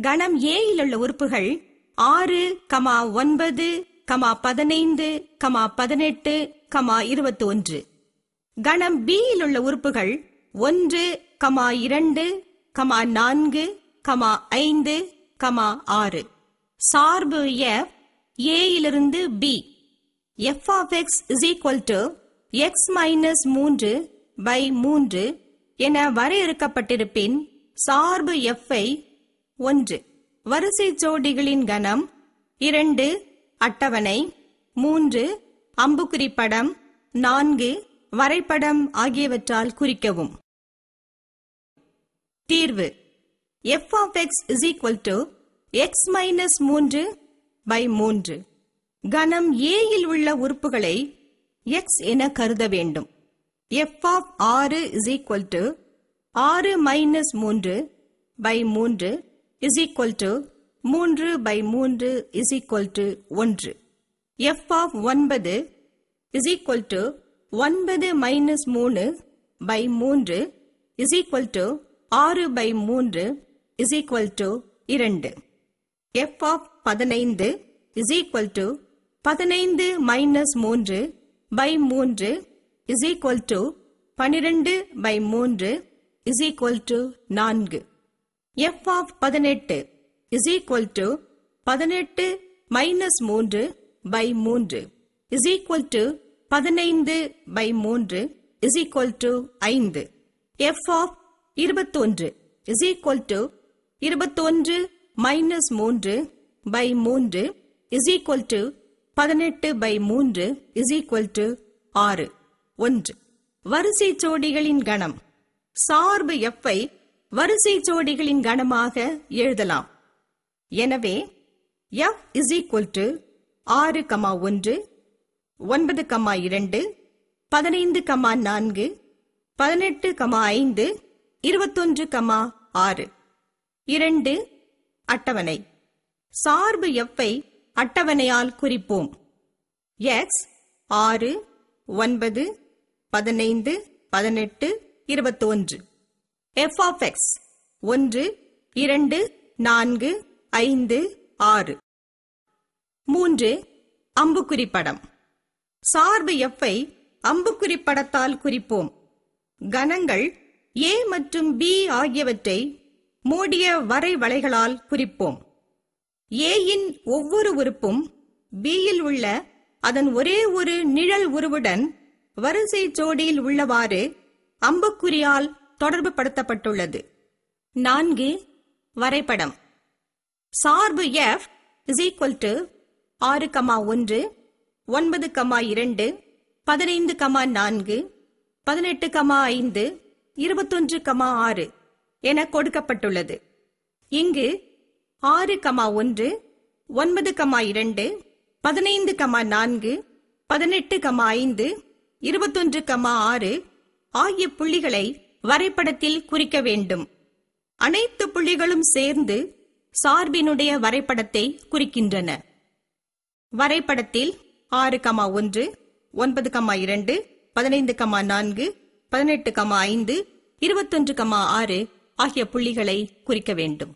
கணம் A இல் உள்ள உறுப்புகள் 6, 9, 15, 18, 21. கணம் B இல் உள்ள உறுப்புகள் 1, 2, 4, 5, 6. சார்பு f A இலிருந்து B. f of x is equal to x minus 3 by 3 என வரையறுக்கப்பட்டிருப்பின் சார்பு f ஐ 1. வரிசை ஜோடிகளின் கணம் 2. அட்டவணை 3. அம்புக்குறி படம் 4. வரைபடம் ஆகியவற்றால் குறிக்கவும். தீர்வு f of x is equal to x minus 3 by 3. கணம் A இல் உள்ள உறுப்புகளை x என கருத வேண்டும். f of 6 is equal to 6 minus 3 by 3 is equal to 3 by 3 is equal to 1. f of 9 is equal to 9 minus 3 by 3 is equal to 6 by 3 is equal to 2. f of 15 is equal to 15 minus 3 by 3 is equal to 12 by 3 is equal to 4. f of 18 is equal to 18 minus 3 by 3 is equal to 15 by 3 is equal to 5. f of 21 is equal to 21 minus 3 by 3 is equal to 18 by 3 is equal to 6. 1. வரிசை ஜோடிகளின் கணம். சார்பு f ஐ வரிசை ஜோடிகளின் கணமாக எழுதலாம். எனவே f is equal to 6, 1, 9, 2, 15, 4, 18, 5, 21, 6. 2. அட்டவணை. சார்பு f ஐ அட்டவணையால் குறிப்போம். x 6, 9, 15, 18, 21. f of x 1, 2, 4, 5, 6. 3. அம்புக்குறி படம். சார்பு f ஐ அம்புக்குறி படத்தால் குறிப்போம். கணங்கள் A மற்றும் B ஆகியவற்றை மூடிய வரைவளைகளால் குறிப்போம். A இன் ஒவ்வொரு உறுப்பும் B இல் உள்ள அதன் ஒரே ஒரு நிழல் உருவுடன் வரிசை ஜோடியில் உள்ளவாறு அம்புக்குறியால் தொடர்பு படுத்தப்பட்டுள்ளது. 4. வரைபடம். சார்பு f is equal to 6, 1, 9, 2, 15, 4, 18, 5, 21, 6 என கொடுக்கப்பட்டுள்ளது. இங்கு 6, 1, 9, 2, 15, 4, 18, 5, 21, 6 ஆகிய புள்ளிகளை வரைபடத்தில் குறிக்க வேண்டும். அனைத்து புள்ளிகளும் சேர்ந்து சார்பினுடைய வரைபடத்தை குறிக்கின்றன. வரைபடத்தில் 6, 1, 9, 2, 15, 4, 18, 5, 21, 6 ஆகிய புள்ளிகளை குறிக்க வேண்டும்.